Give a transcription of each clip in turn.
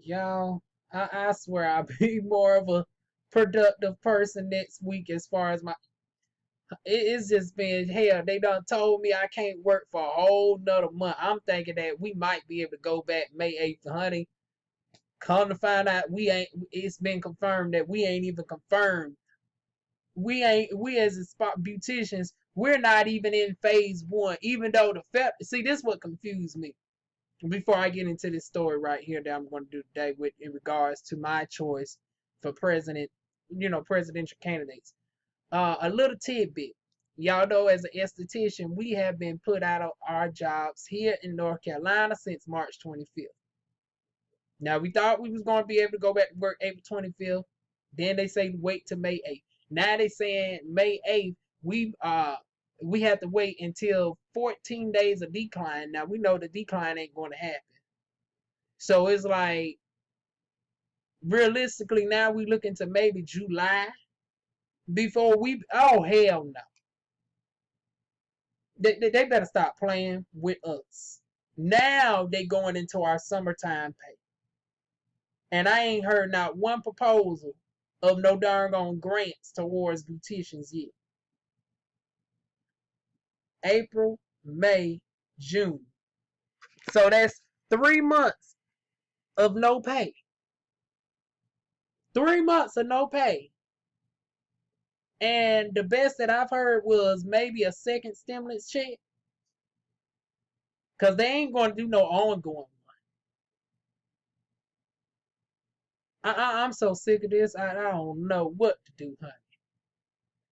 Y'all, I swear I'll be more of a productive person next week as far as my. It's just been hell. They done told me I can't work for a whole nother month. I'm thinking that we might be able to go back May 8th, honey. Come to find out, we ain't. It's been confirmed that we ain't even confirmed. We as a spot beauticians, we're not even in phase one. Even though see, this what confused me. Before I get into this story right here that I'm going to do today with in regards to my choice for president, presidential candidates. A little tidbit. Y'all know, as an esthetician, we have been put out of our jobs here in North Carolina since March 25th. Now, we thought we was going to be able to go back to work April 25th. Then they say wait till May 8th. Now they saying May 8th, we have to wait until 14 days of decline. Now, we know the decline ain't going to happen. So it's like, realistically, now we look into maybe July before oh, hell no. They better stop playing with us. Now they going into our summertime pay. And I ain't heard not one proposal of no darn on grants towards beauticians yet. April, May, June. So that's 3 months of no pay. 3 months of no pay. And the best that I've heard was maybe a second stimulus check. Because they ain't going to do no ongoing one. I'm so sick of this. I don't know what to do, honey.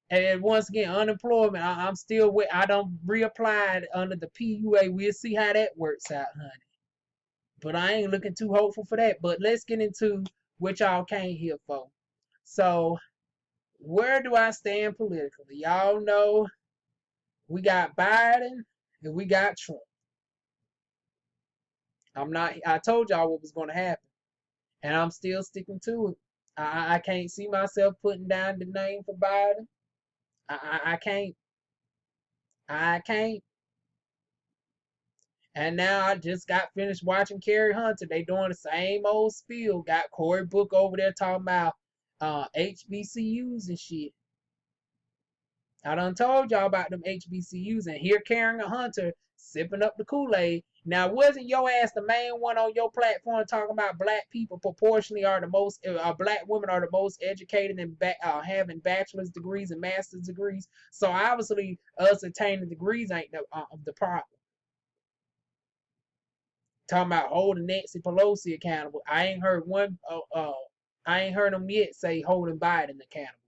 And once again, unemployment, I'm still with. I don't reapply under the PUA. We'll see how that works out, honey. But I ain't looking too hopeful for that. But let's get into what y'all came here for. So, where do I stand politically? Y'all know we got Biden and we got Trump. I told y'all what was going to happen. And I'm still sticking to it. I can't see myself putting down the name for Biden. I can't. I can't. And now I just got finished watching Carrie Hunter. They doing the same old spiel. Got Cory Book over there talking about HBCUs and shit. I done told y'all about them HBCUs, and here Karen Hunter sipping up the Kool-Aid. Now, wasn't your ass the main one on your platform talking about black people proportionally are the most, black women are the most educated and having bachelor's degrees and master's degrees? So obviously, us attaining degrees ain't the problem. Talking about holding Nancy Pelosi accountable. I ain't heard them yet say holding Biden accountable.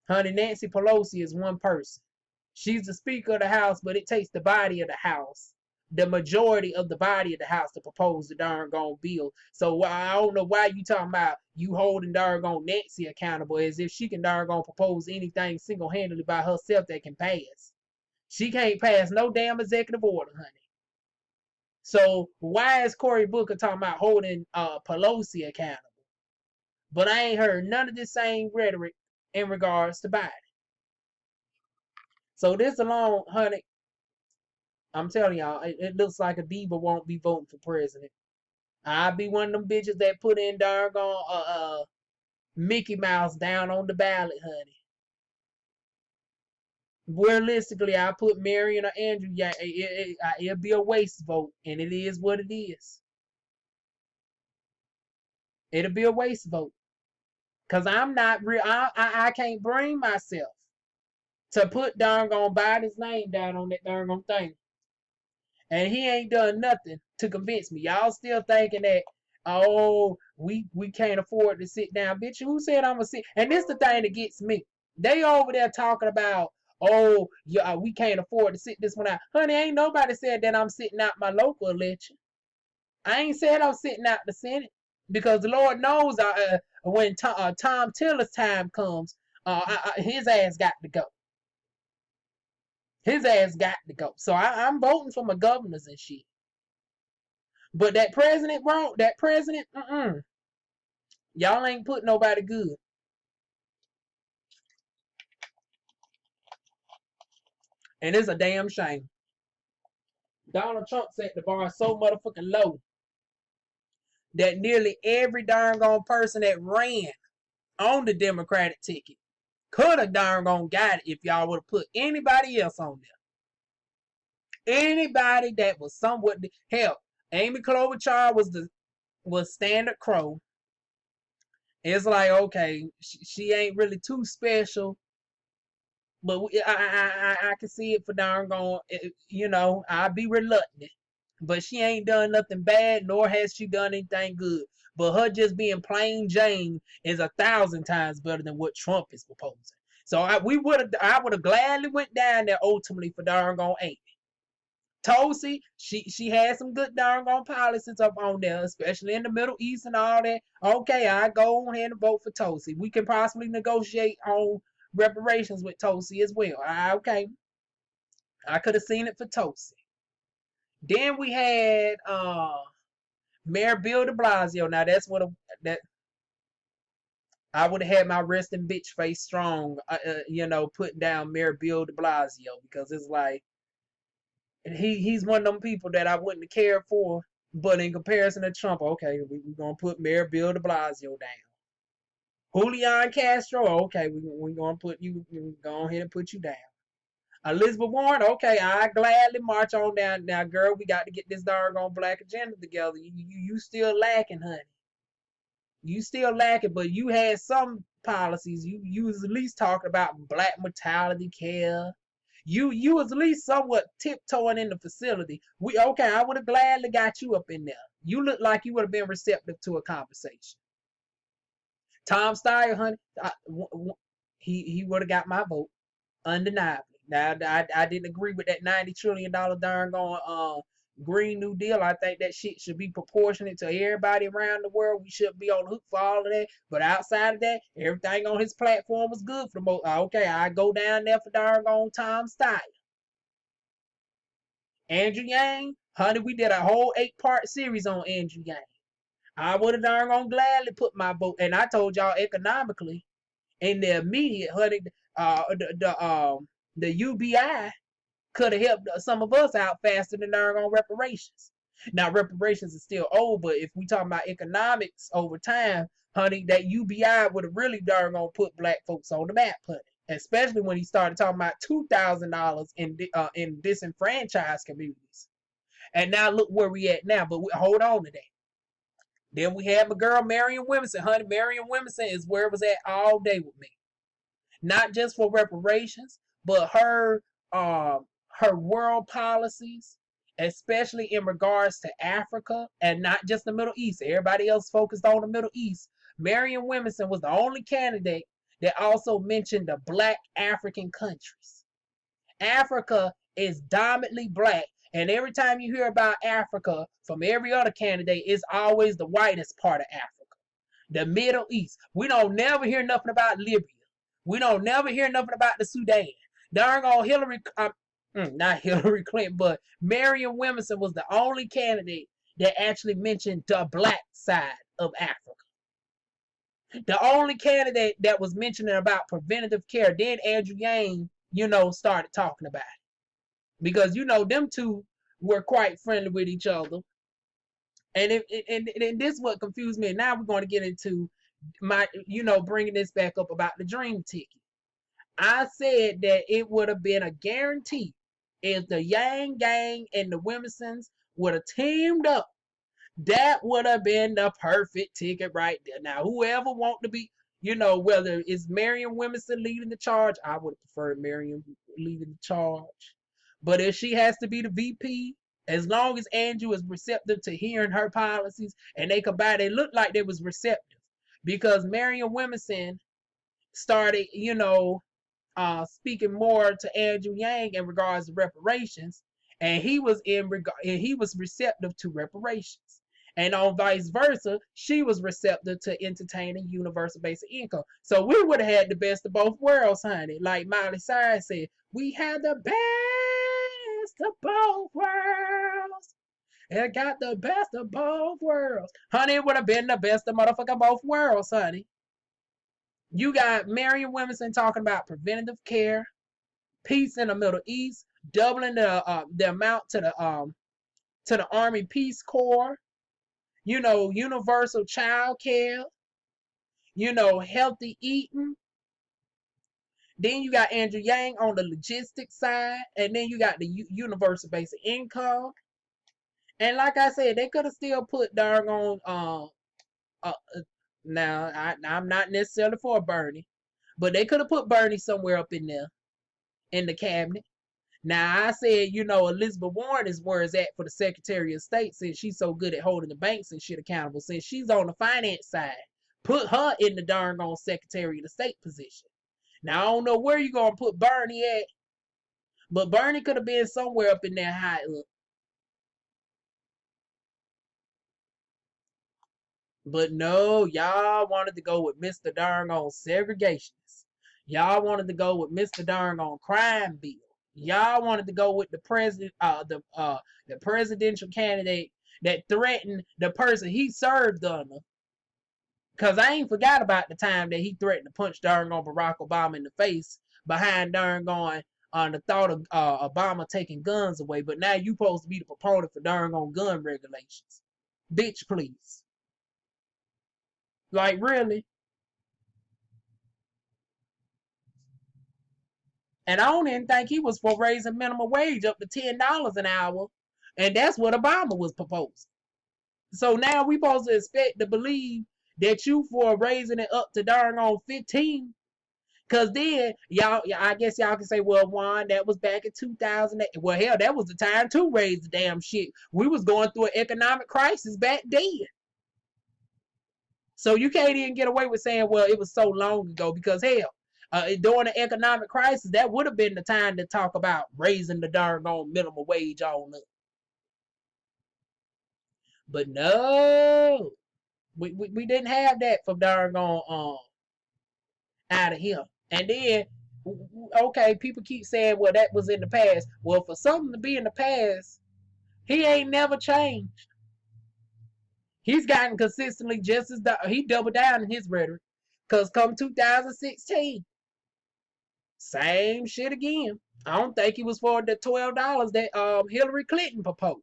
Honey, Nancy Pelosi is one person. She's the Speaker of the House, but it takes the body of the House, the majority of the body of the House, to propose the darn gone bill. So I don't know why you talking about you holding darn gone Nancy accountable as if she can darn gone propose anything single-handedly by herself that can pass. She can't pass no damn executive order, honey. So why is Cory Booker talking about holding Pelosi accountable? But I ain't heard none of this same rhetoric in regards to Biden. So this alone, honey, I'm telling y'all, it looks like a diva won't be voting for president. I'll be one of them bitches that put in doggone Mickey Mouse down on the ballot, honey. Realistically, I put Marianne or Andrew. Yeah, it'll be a waste vote, and it is what it is. It'll be a waste vote, cause I'm not real. I can't bring myself to put doggone Biden's name down on that doggone thing. And he ain't done nothing to convince me. Y'all still thinking that, oh, we can't afford to sit down. Bitch, who said I'm gonna sit? And this the thing that gets me. They over there talking about, oh, yeah, we can't afford to sit this one out. Honey, ain't nobody said that I'm sitting out my local election. I ain't said I'm sitting out the Senate. Because the Lord knows when Tom Tiller's time comes, his ass got to go. His ass got to go. So I'm voting for my governors and shit. But that president, bro, y'all ain't put nobody good. And it's a damn shame. Donald Trump set the bar so motherfucking low that nearly every darn gone person that ran on the Democratic ticket could have darn gone got it if y'all would have put anybody else on there. Anybody that was somewhat hell. Amy Klobuchar was Standard Crow. It's like, okay, she ain't really too special, but I can see it for darn gone. I'd be reluctant, but she ain't done nothing bad, nor has she done anything good. But her just being plain Jane is 1,000 times better than what Trump is proposing. So I would have gladly went down there ultimately for darn gone Amy. Tulsi, she had some good darn gone policies up on there, especially in the Middle East and all that. Okay, I go on ahead and vote for Tulsi. We can possibly negotiate on reparations with Tulsi as well. Okay, I could have seen it for Tulsi. Then we had Mayor Bill de Blasio. Now that's what that I would have had my resting bitch face strong, putting down Mayor Bill de Blasio, because it's like he's one of them people that I wouldn't care for. But in comparison to Trump, okay, we're gonna put Mayor Bill de Blasio down. Julian Castro, okay, we're gonna put you, go ahead and put you down. Elizabeth Warren, okay, I gladly march on down. Now, girl, we got to get this doggone black agenda together. You still lacking, honey. You still lacking, but you had some policies. You was at least talking about black mortality care. You was at least somewhat tiptoeing in the facility. I would have gladly got you up in there. You look like you would have been receptive to a conversation. Tom Steyer, honey, he would have got my vote, undeniably. Now, I didn't agree with that $90 trillion darn going Green New Deal. I think that shit should be proportionate to everybody around the world. We shouldn't be on the hook for all of that. But outside of that, everything on his platform was good for the most. Okay, I go down there for darn gone Tom Steyer. Andrew Yang, honey, we did a whole 8-part series on Andrew Yang. I would have darn gone gladly put my vote. And I told y'all economically, in the immediate, honey, the UBI could have helped some of us out faster than darn on reparations. Now, reparations is still old, but if we talking about economics over time, honey, that UBI would have really darn on put black folks on the map, honey. Especially when he started talking about $2,000 in disenfranchised communities. And now look where we at now, but hold on to that. Then we had my girl Marianne Williamson, honey. Marianne Williamson is where it was at all day with me. Not just for reparations, but her world policies, especially in regards to Africa and not just the Middle East. Everybody else focused on the Middle East. Marianne Williamson was the only candidate that also mentioned the black African countries. Africa is dominantly black, and every time you hear about Africa from every other candidate, it's always the whitest part of Africa, the Middle East. We don't never hear nothing about Libya. We don't never hear nothing about the Sudan. Darn on not Hillary Clinton, but Marianne Williamson was the only candidate that actually mentioned the black side of Africa. The only candidate that was mentioning about preventative care. Then Andrew Yang, started talking about it. Because, them two were quite friendly with each other. And this is what confused me. And now we're going to get into my, bringing this back up about the dream ticket. I said that it would have been a guarantee if the Yang Gang and the Williamsons would have teamed up. That would have been the perfect ticket right there. Now, whoever want to be, whether it's Marianne Williamson leading the charge, I would prefer Marianne leading the charge. But if she has to be the VP, as long as Andrew is receptive to hearing her policies and they combine, they look like they was receptive. Because Marianne Williamson started, speaking more to Andrew Yang in regards to reparations, and he was receptive to reparations. And on vice versa, she was receptive to entertaining universal basic income. So we would have had the best of both worlds, honey. Like Miley Cyrus said, we had the best of both worlds. It got the best of both worlds. Honey, it would have been the best of motherfucking both worlds, honey. You got Marianne Williamson talking about preventative care, peace in the Middle East, doubling the amount to the Army Peace Corps, universal child care, healthy eating. Then you got Andrew Yang on the logistics side, and then you got the universal basic income. And like I said, they could have still put darn on now I'm not necessarily for Bernie, but they could have put Bernie somewhere up in there in the cabinet. Now I said, Elizabeth Warren is where it's at for the Secretary of State, since she's so good at holding the banks and shit accountable. Since she's on the finance side, put her in the darn on Secretary of the State position. Now I don't know where you're gonna put Bernie at, but Bernie could have been somewhere up in there high up. But no, y'all wanted to go with Mr. Darn on segregationist. Y'all wanted to go with Mr. Darn on crime bill. Y'all wanted to go with the presidential candidate that threatened the person he served under. Cause I ain't forgot about the time that he threatened to punch darn on Barack Obama in the face behind darn going on the thought of Obama taking guns away. But now you supposed to be the proponent for darn on gun regulations. Bitch, please. Like, really? And I don't even think he was for raising minimum wage up to $10 an hour. And that's what Obama was proposing. So now we supposed to expect to believe that you for raising it up to darn on 15. Cause then I guess y'all can say, well, Juan, that was back in 2008. Well, hell, that was the time to raise the damn shit. We was going through an economic crisis back then. So you can't even get away with saying, well, it was so long ago, because hell, during the economic crisis, that would have been the time to talk about raising the darn on minimum wage on up. But no, we didn't have that for darn on out of here. And then, okay, people keep saying, well, that was in the past. Well, for something to be in the past, he ain't never changed. He's gotten consistently just as he doubled down in his rhetoric. Because come 2016, same shit again. I don't think he was for the $12 that Hillary Clinton proposed.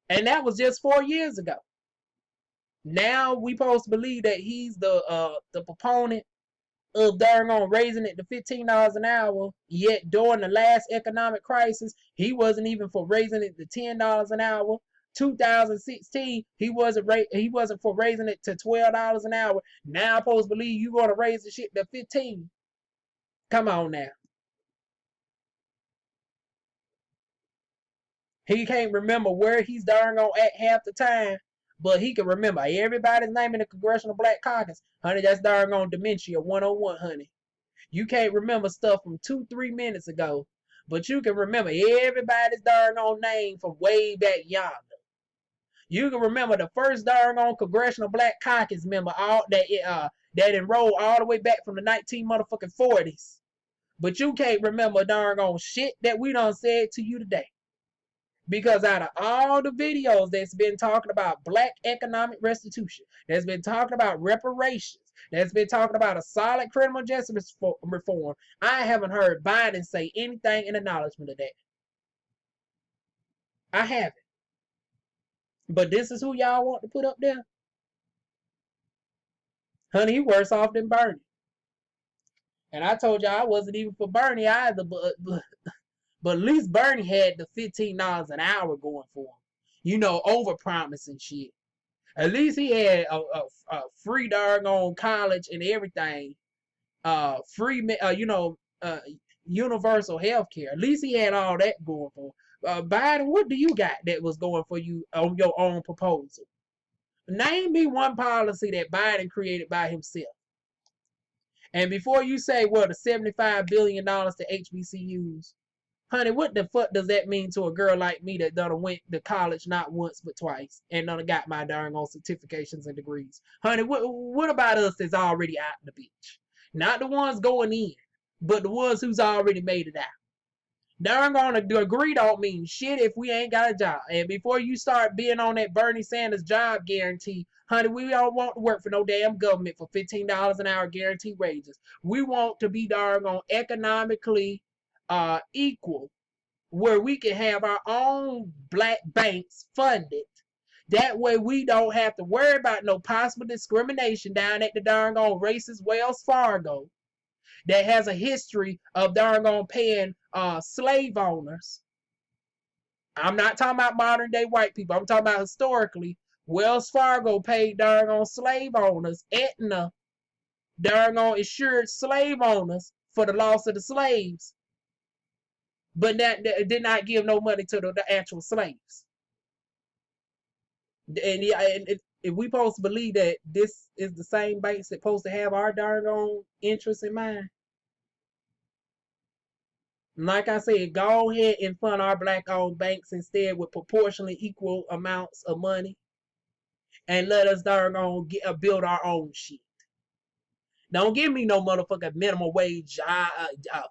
And that was just 4 years ago. Now we supposed to believe that he's the proponent of darn on raising it to $15 an hour. Yet during the last economic crisis, he wasn't even for raising it to $10 an hour. 2016, he wasn't for raising it to $12 an hour. Now I'm supposed to believe you gonna raise the shit to 15. Come on now. He can't remember where he's darn on at half the time, but he can remember everybody's name in the Congressional Black Caucus. Honey, that's darn on dementia 101, honey. You can't remember stuff from 2-3 minutes ago, but you can remember everybody's darn on name from way back yonder. You can remember the first darn on Congressional Black Caucus member that enrolled all the way back from the 1940s. But you can't remember darn on shit that we done said to you today. Because out of all the videos that's been talking about black economic restitution, that's been talking about reparations, that's been talking about a solid criminal justice reform, I haven't heard Biden say anything in acknowledgement of that. I haven't. But this is who y'all want to put up there? Honey, he worse off than Bernie. And I told y'all I wasn't even for Bernie either, but at least Bernie had the $15 an hour going for him. Over promising shit. At least he had a free doggone college and everything. Free, universal health care. At least he had all that going for him. Biden, what do you got that was going for you on your own proposal? Name me one policy that Biden created by himself. And before you say, well, the $75 billion to HBCUs, honey, what the fuck does that mean to a girl like me that done went to college not once but twice and done got my darn on certifications and degrees? Honey, what about us that's already out in the beach? Not the ones going in, but the ones who's already made it out. Darn on a degree don't mean shit if we ain't got a job. And before you start being on that Bernie Sanders job guarantee, honey, we don't want to work for no damn government for $15 an hour guaranteed wages. We want to be darn on economically equal where we can have our own black banks funded. That way we don't have to worry about no possible discrimination down at the darn old racist Wells Fargo that has a history of darn on paying slave owners. I'm not talking about modern day white people. I'm talking about historically. Wells Fargo paid darn on slave owners, Aetna darn on insured slave owners for the loss of the slaves, but that did not give no money to the actual slaves. And yeah, and if we supposed to believe that this is the same banks that supposed to have our darn on interests in mind, like I said, go ahead and fund our black-owned banks instead with proportionally equal amounts of money, and let us darn on build our own shit. Don't give me no motherfucking minimum wage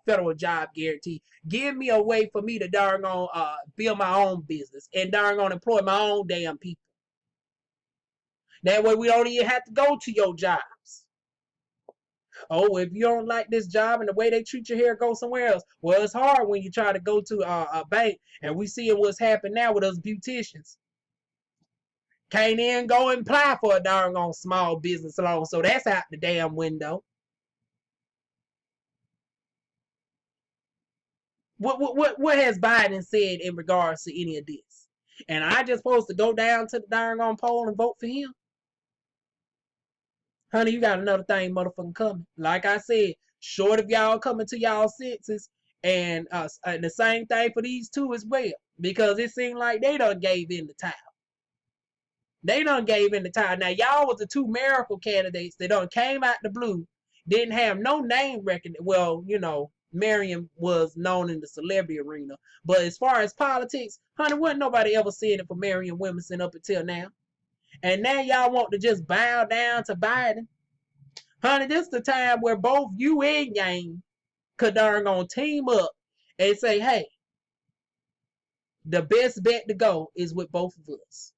federal job guarantee. Give me a way for me to darn on build my own business and darn on employ my own damn people. That way we don't even have to go to your jobs. Oh, if you don't like this job and the way they treat you here, go somewhere else. Well, it's hard when you try to go to a bank, and we seeing what's happened now with us beauticians. Can't even go and apply for a darn on small business loan, so that's out the damn window. What has Biden said in regards to any of this? And I just supposed to go down to the darn on poll and vote for him? Honey, you got another thing motherfucking coming. Like I said, short of y'all coming to y'all senses, and the same thing for these two as well, because it seemed like they done gave in the towel. They done gave in the towel. Now, y'all was the two miracle candidates that done came out the blue, didn't have no name recognition. Well, you know, Marianne was known in the celebrity arena. But as far as politics, honey, wasn't nobody ever seeing it for Marianne Williamson up until now. And now y'all want to just bow down to Biden. Honey, this is the time where both you and Yang could darn on team up and say, hey, the best bet to go is with both of us.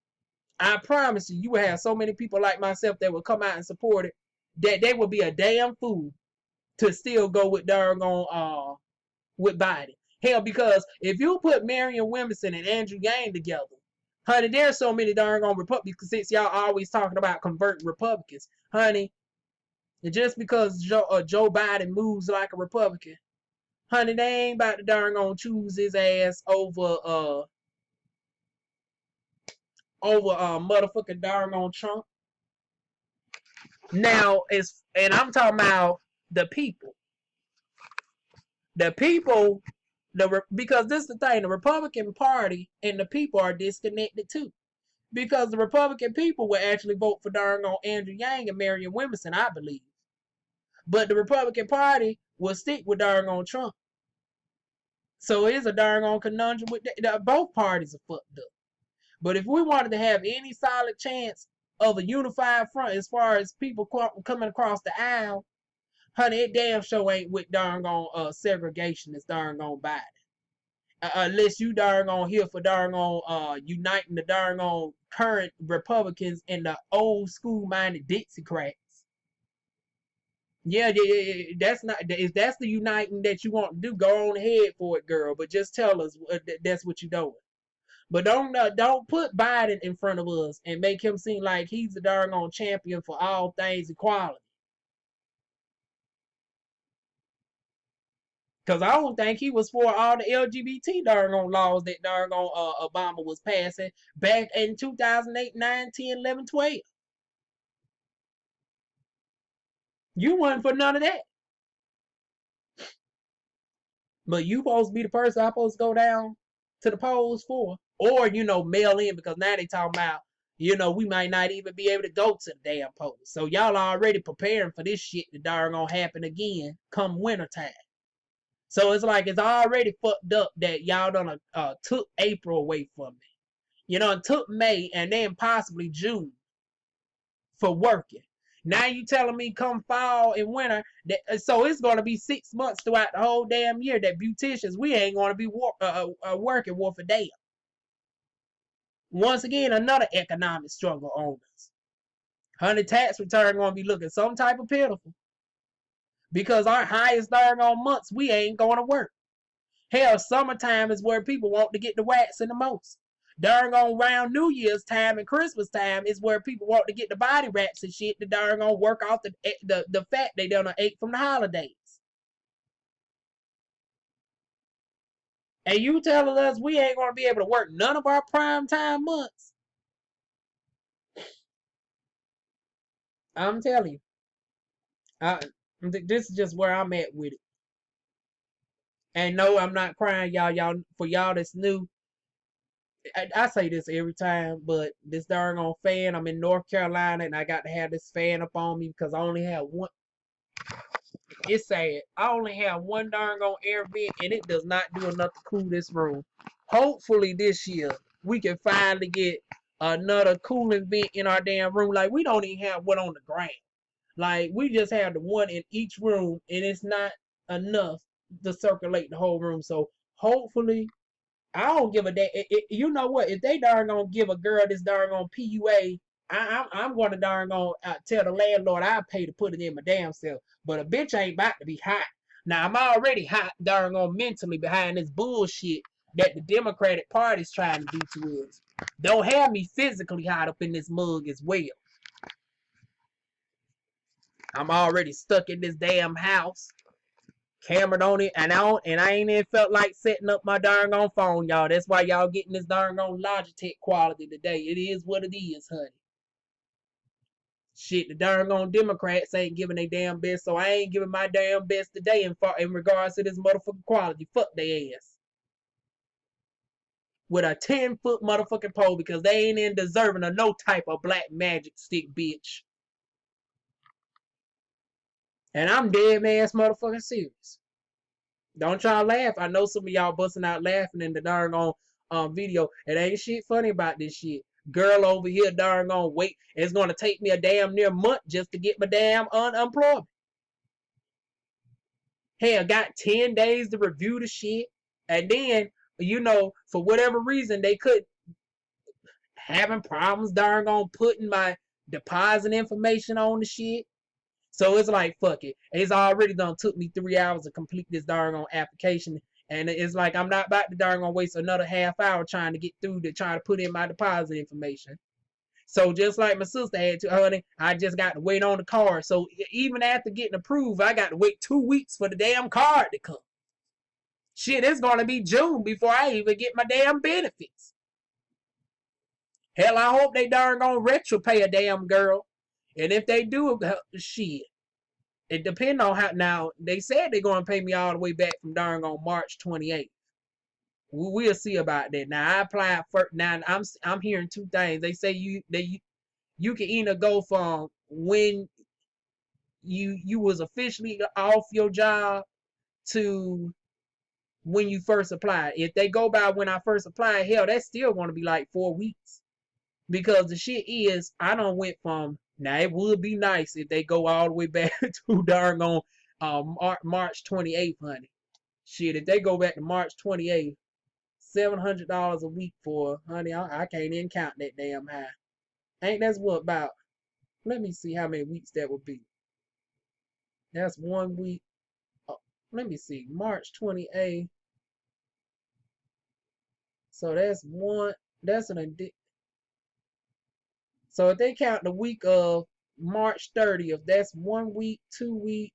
I promise you, you will have so many people like myself that will come out and support it that they will be a damn fool to still go with darn on with Biden. Hell, because if you put Marianne Williamson and Andrew Yang together, honey, there's so many darn on Republicans, since y'all always talking about converting Republicans, honey, just because Joe Biden moves like a Republican, honey, they ain't about to darn on choose his ass over motherfucking darn on Trump. Now, and I'm talking about the people. The people, because this is the thing, the Republican Party and the people are disconnected too. Because the Republican people will actually vote for darn on Andrew Yang and Marianne Williamson, I believe. But the Republican Party will stick with darn on Trump. So it is a darn on conundrum with both parties are fucked up. But if we wanted to have any solid chance of a unified front as far as people coming across the aisle, honey, it damn sure ain't with darn on segregationist darn on Biden. Unless you darn on here for darn on uniting the darn on current Republicans and the old school minded Dixiecrats. Yeah, that's not. If that's the uniting that you want to do, go on ahead for it, girl. But just tell us that's what you're doing. But don't put Biden in front of us and make him seem like he's the darn on champion for all things equality. Because I don't think he was for all the LGBT darn on laws that darn on Obama was passing back in 2008, 9, 10, 11, 12. You wasn't for none of that. But you supposed to be the person I'm supposed to go down to the polls for. Or, mail in, because now they talking about, we might not even be able to go to the damn polls. So y'all already preparing for this shit to darn gonna happen again come wintertime. So it's like it's already fucked up that y'all done took April away from me. And took May and then possibly June for working. Now you telling me come fall and winter, so it's going to be 6 months throughout the whole damn year that beauticians, we ain't going to be working worth a damn. Once again, another economic struggle on us. Honey, tax return going to be looking some type of pitiful. Because our highest darn on months, we ain't going to work. Hell, summertime is where people want to get the waxing the most. Darn on around New Year's time and Christmas time is where people want to get the body wraps and shit to darn on work off the fat they done ate from the holidays. And you telling us we ain't gonna be able to work none of our prime time months? I'm telling you, I, this is just where I'm at with it. And no, I'm not crying, y'all. For y'all that's new, I say this every time, but this darn on fan, I'm in North Carolina and I got to have this fan up on me because I only have one. It's sad. I only have one darn on air vent and it does not do enough to cool this room. Hopefully this year we can finally get another cooling vent in our damn room. Like, we don't even have one on the ground. Like, we just have the one in each room and it's not enough to circulate the whole room. So hopefully, I don't give a damn. You know what? If they darn gonna give a girl this darn on PUA, I'm gonna darn gonna tell the landlord I'll pay to put it in my damn self. But a bitch ain't about to be hot. Now, I'm already hot darn on mentally behind this bullshit that the Democratic Party's trying to do to us. Don't have me physically hot up in this mug as well. I'm already stuck in this damn house. Camera on it, and I ain't even felt like setting up my darn on phone, y'all. That's why y'all getting this darn on Logitech quality today. It is what it is, honey. Shit, the darn on Democrats ain't giving their damn best, so I ain't giving my damn best today in regards to this motherfucking quality. Fuck they ass. With a 10-foot motherfucking pole because they ain't in deserving of no type of black magic stick, bitch. And I'm dead ass motherfucking serious. Don't y'all laugh. I know some of y'all busting out laughing in the darn on video. It ain't shit funny about this shit. Girl over here darn on wait. It's gonna take me a damn near month just to get my damn unemployment. Hell, got 10 days to review the shit. And then, you know, for whatever reason, they could having problems darn on putting my deposit information on the shit. So it's like, fuck it. It's already done took me 3 hours to complete this darn on application. And it's like, I'm not about to darn on waste another half hour trying to get through to try to put in my deposit information. So just like my sister had to, honey, I just got to wait on the card. So even after getting approved, I got to wait 2 weeks for the damn card to come. Shit, it's going to be June before I even get my damn benefits. Hell, I hope they darn gonna retro pay a damn girl. And if they do, shit. It depends on how. Now, they said they're going to pay me all the way back from darn on March 28th. We'll see about that. Now, I applied for. Now, I'm hearing 2 things. They say you can either go from when you was officially off your job to when you first applied. If they go by when I first applied, hell, that's still going to be like 4 weeks. Because the shit is, I done went from, now it would be nice if they go all the way back to darn on March 28th, honey. Shit, if they go back to March 28th, $700 a week for, honey, I can't even count that damn high. Ain't that's what about, let me see how many weeks that would be. That's 1 week. Oh, let me see, March 28th. So that's an addition. So if they count the week of March 30th, that's 1 week, 2 week,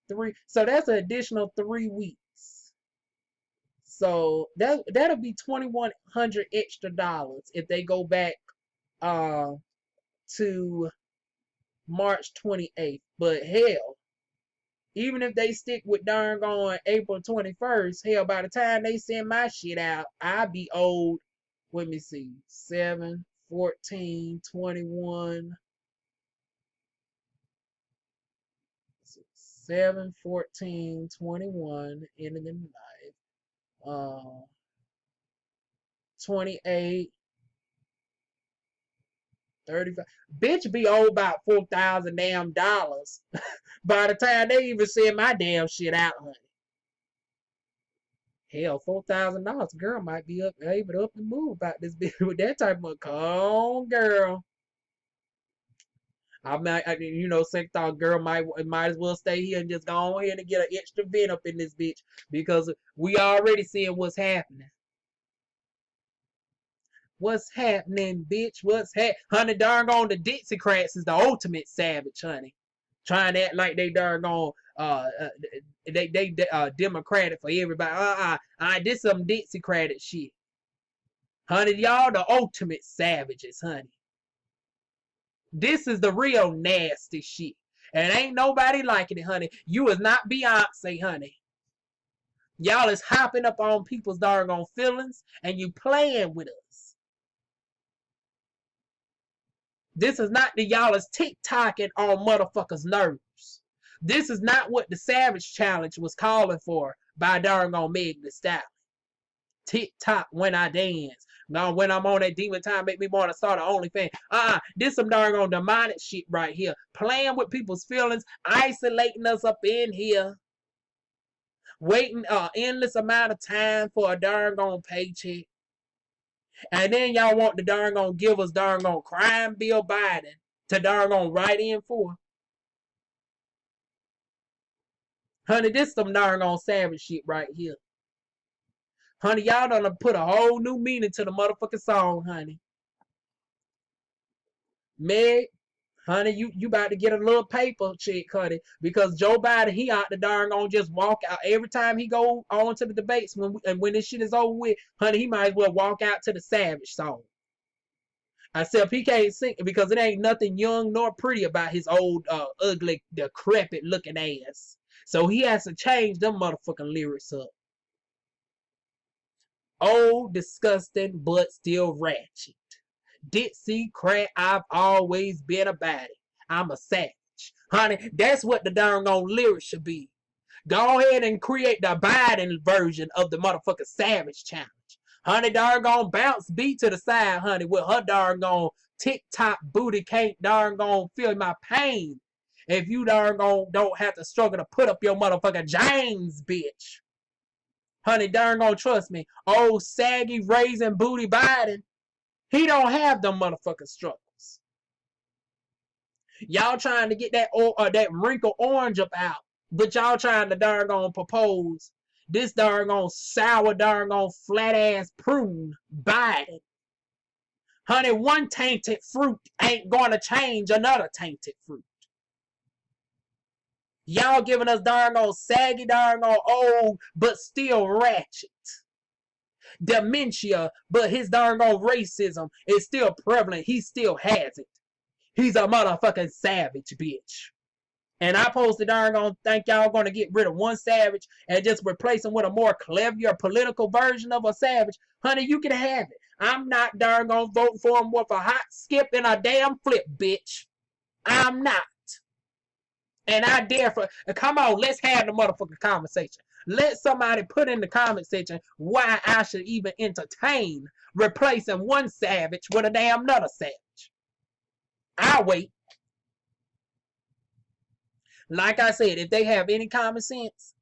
3. So that's an additional 3 weeks. So that'll be $2,100 extra if they go back to March 28th. But hell, even if they stick with darn gone April 21st, hell, by the time they send my shit out, I'll be owed. Let me see, 7, 14, 21, 7, 14, 21, ending in life, 28, 35. Bitch be owed about $4,000 damn dollars by the time they even send my damn shit out, honey. Hell, $4,000, girl might be able to up and move about this bitch with that type of come on, girl. Sex thought girl might as well stay here and just go on here and get an extra vent up in this bitch because we already seeing what's happening. What's happening, bitch? What's honey? Darn on the Dixiecrats is the ultimate savage, honey. Trying to act like they darn on they democratic for everybody. This some Dixiecratic shit, honey. Y'all the ultimate savages, honey. This is the real nasty shit. And ain't nobody liking it, honey. You is not Beyonce, honey. Y'all is hopping up on people's doggone feelings and you playing with us. This is not the y'all is TikToking on motherfuckers' nerves. This is not what the Savage Challenge was calling for by doggone Meg Thee Stallion. TikTok when I dance. Now, when I'm on that demon time, make me want to start an OnlyFans. This some darn demonic shit right here. Playing with people's feelings, isolating us up in here. Waiting endless amount of time for a darn paycheck. And then y'all want to darn give us darn crime bill Biden to darn write in for. Honey, this some darn savage shit right here. Honey, y'all done put a whole new meaning to the motherfucking song, honey. Meg, honey, you about to get a little paper check, honey, because Joe Biden, he ought to darn just walk out every time he go on to the debates when this shit is over with, honey, he might as well walk out to the Savage song. Except he can't sing because it ain't nothing young nor pretty about his old, ugly, decrepit looking ass. So he has to change them motherfucking lyrics up. Old, disgusting, but still ratchet. Dixiecrat, I've always been about it. I'm a savage. Honey, that's what the darn lyrics should be. Go ahead and create the Biden version of the motherfucking Savage Challenge. Honey, darn bounce beat to the side, honey, with her darn TikTok booty can't darn feel my pain. If you darn don't have to struggle to put up your motherfucking James, bitch. Honey, darn trust me. Old saggy raisin booty Biden, he don't have them motherfucking struggles. Y'all trying to get that wrinkle orange up out, but y'all trying to darn propose this darn sour darn flat ass prune Biden. Honey, one tainted fruit ain't gonna change another tainted fruit. Y'all giving us darn saggy, darn old, but still ratchet. Dementia, but his darn racism is still prevalent. He still has it. He's a motherfucking savage, bitch. And I posted darn think y'all gonna get rid of one savage and just replace him with a more clever political version of a savage. Honey, you can have it. I'm not darn voting for him with a hot skip and a damn flip, bitch. I'm not. And I dare for, come on, let's have the motherfucking conversation. Let somebody put in the comment section why I should even entertain replacing one savage with a damn another savage. I'll wait. Like I said, if they have any common sense,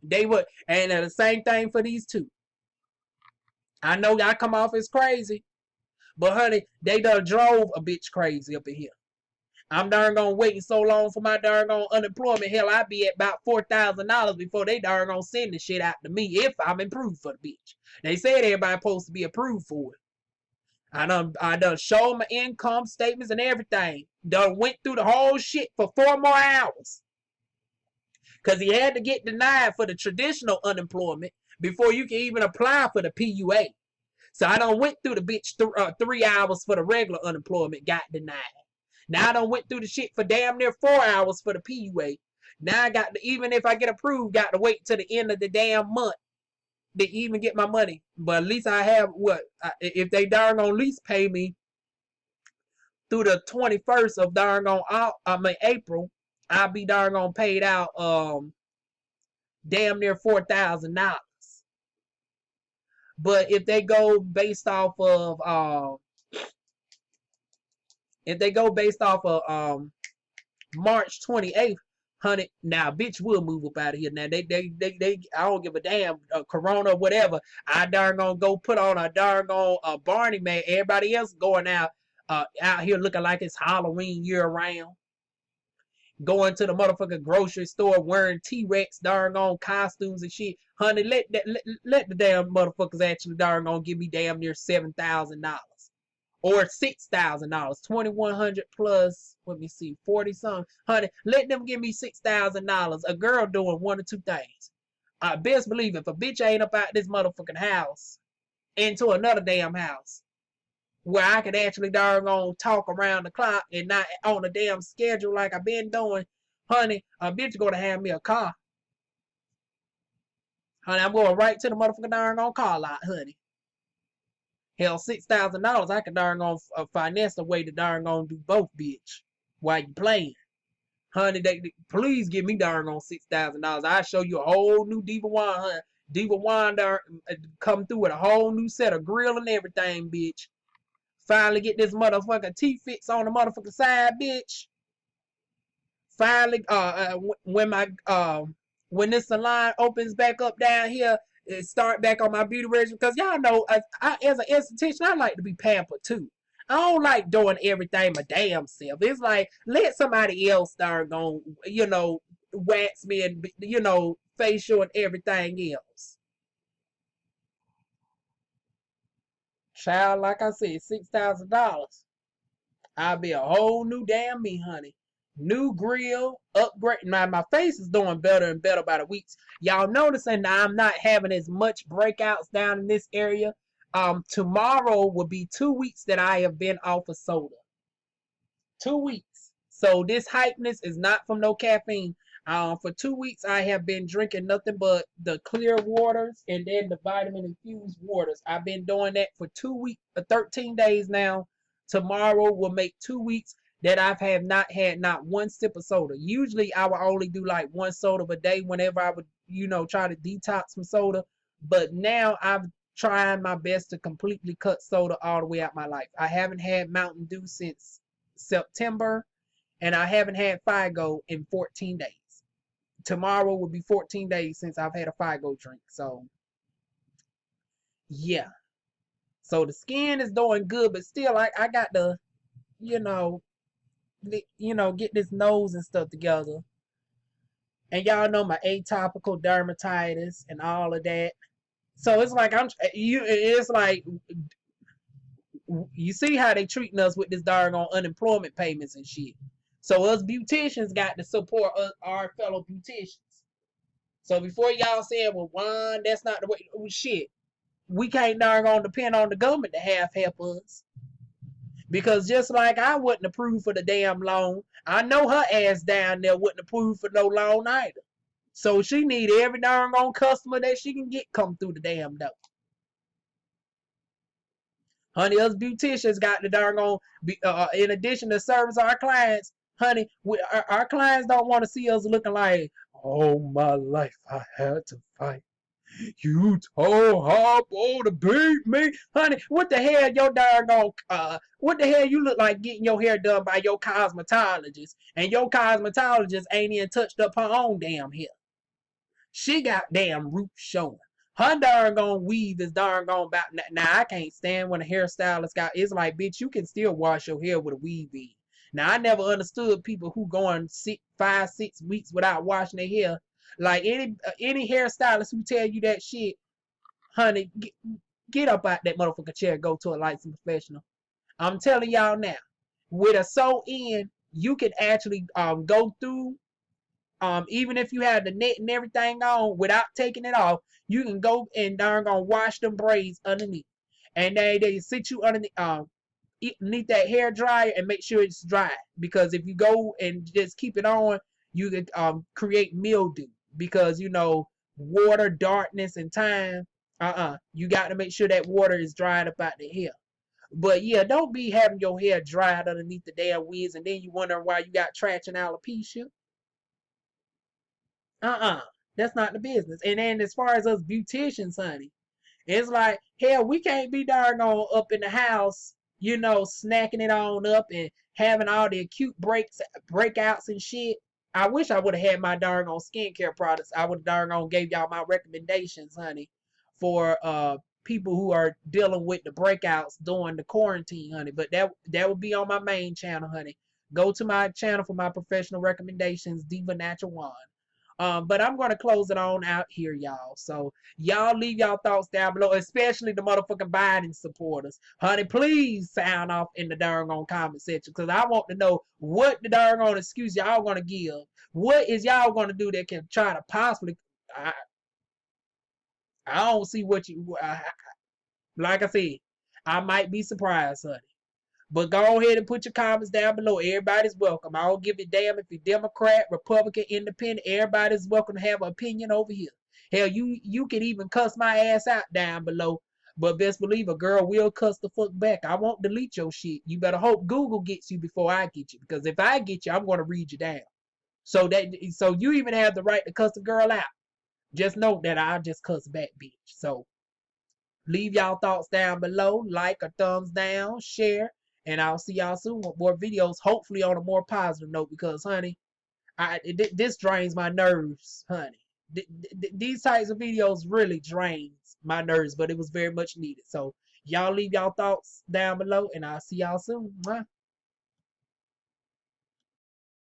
they would. And the same thing for these two. I know y'all come off as crazy, but honey, they done drove a bitch crazy up in here. I'm darn waiting so long for my darn unemployment. Hell, I be at about $4,000 before they darn send the shit out to me if I'm approved for the bitch. They said everybody supposed to be approved for it. I done showed my income statements and everything. Done went through the whole shit for 4 more hours. Because he had to get denied for the traditional unemployment before you can even apply for the PUA. So I done went through the bitch 3 hours for the regular unemployment, got denied. Now I done went through the shit for damn near 4 hours for the PUA. Now I got to, even if I get approved, got to wait till the end of the damn month to even get my money. But at least I have if they darn at least pay me through the 21st of April, I'll be darn paid out damn near $4,000. But if they go based off of March 28th, honey, now bitch will move up out of here. Now they I don't give a damn corona or whatever. I darn gonna go put on a darn Barney man. Everybody else going out out here looking like it's Halloween year round. Going to the motherfucking grocery store wearing T-Rex darn on costumes and shit. Honey, let the damn motherfuckers actually darn on give me damn near $7,000 or $6,000, 2,100 plus. Let me see, 40 something. Honey, let them give me $6,000. A girl doing one or two things. I best believe if a bitch ain't up out this motherfucking house into another damn house where I could actually darn on talk around the clock and not on a damn schedule like I've been doing, honey, a bitch gonna have me a car. Honey, I'm going right to the motherfucking darn on car lot, honey. Hell, $6,000, I can darn on finesse a way to darn on do both, bitch, while you playing. Honey, please give me darn on $6,000. I'll show you a whole new Diva Wine, honey. Diva Wine darn come through with a whole new set of grill and everything, bitch. Finally get this motherfucking T-fix on the motherfucking side, bitch. Finally, when this salon opens back up down here, and start back on my beauty regimen, because y'all know, as an esthetician, I like to be pampered too. I don't like doing everything my damn self. It's like, let somebody else start going, wax me and, facial and everything else. Child, like I said, $6,000. I'll be a whole new damn me, honey. New grill, upgrade. Now, my face is doing better and better by the weeks. Y'all noticing that I'm not having as much breakouts down in this area. Tomorrow will be 2 weeks that I have been off of soda. 2 weeks. So this hypeness is not from no caffeine. For 2 weeks, I have been drinking nothing but the clear waters and then the vitamin infused waters. I've been doing that for 2 weeks, 13 days now. Tomorrow will make 2 weeks that I've not had not one sip of soda. Usually, I would only do like one soda a day whenever I would, try to detox from soda. But now I'm trying my best to completely cut soda all the way out my life. I haven't had Mountain Dew since September, and I haven't had Figo in 14 days. Tomorrow will be 14 days since I've had a Figo drink. So, yeah. So the skin is doing good, but still, I got to, get this nose and stuff together. And y'all know my atopical dermatitis and all of that. So it's like it's like you see how they treating us with this doggone unemployment payments and shit. So us beauticians got to support our fellow beauticians. So before y'all say, well, Juan, that's not the way. Oh, shit, we can't darn depend on the government to help us. Because just like I wouldn't approve for the damn loan, I know her ass down there wouldn't approve for no loan either. So she need every darn customer that she can get come through the damn door. Honey, us beauticians got the darn in addition to service our clients, honey, our clients don't want to see us looking like, all my life I had to fight. You told Harpo to beat me. Honey, what the hell your darn what the hell you look like getting your hair done by your cosmetologist, and your cosmetologist ain't even touched up her own damn hair. She got damn roots showing. Her darn weave is darn about now. I can't stand when a hairstylist it's like, bitch, you can still wash your hair with a weave in. Now, I never understood people who going 5, 6 weeks without washing their hair. Like any hairstylist who tell you that shit, honey, get up out that motherfucking chair, go to a licensed professional. I'm telling y'all now, with a sew in, you can actually go through, even if you have the net and everything on without taking it off, you can go and darn wash them braids underneath. And they sit you underneath that hair dryer and make sure it's dry. Because if you go and just keep it on, you can create mildew. Because, water, darkness, and time, you got to make sure that water is dried up out the hair. But yeah, don't be having your hair dried underneath the damn wigs and then you wonder why you got traction alopecia. That's not the business. And then as far as us beauticians, honey, it's like, hell, we can't be darn up in the house, snacking it on up and having all the acute breakouts and shit. I wish I would have had my darn skincare products. I would have darn gave y'all my recommendations, honey, for people who are dealing with the breakouts during the quarantine, honey. But that will be on my main channel, honey. Go to my channel for my professional recommendations, Diva Natural One. But I'm gonna close it on out here, y'all. So y'all leave y'all thoughts down below, especially the motherfucking Biden supporters. Honey, please sound off in the darn on comment section because I want to know what the darn on excuse y'all gonna give. What is y'all gonna do that can try to possibly I don't see what you like I said, I might be surprised, honey. But go ahead and put your comments down below. Everybody's welcome. I don't give a damn if you're Democrat, Republican, Independent. Everybody's welcome to have an opinion over here. Hell, you can even cuss my ass out down below. But best believe a girl will cuss the fuck back. I won't delete your shit. You better hope Google gets you before I get you. Because if I get you, I'm gonna read you down. So you even have the right to cuss a girl out. Just note that I'll just cuss back, bitch. So leave y'all thoughts down below. Like or thumbs down, share. And I'll see y'all soon with more videos, hopefully on a more positive note because, honey, this drains my nerves, honey. These types of videos really drains my nerves, but it was very much needed. So y'all leave y'all thoughts down below, and I'll see y'all soon. Mwah.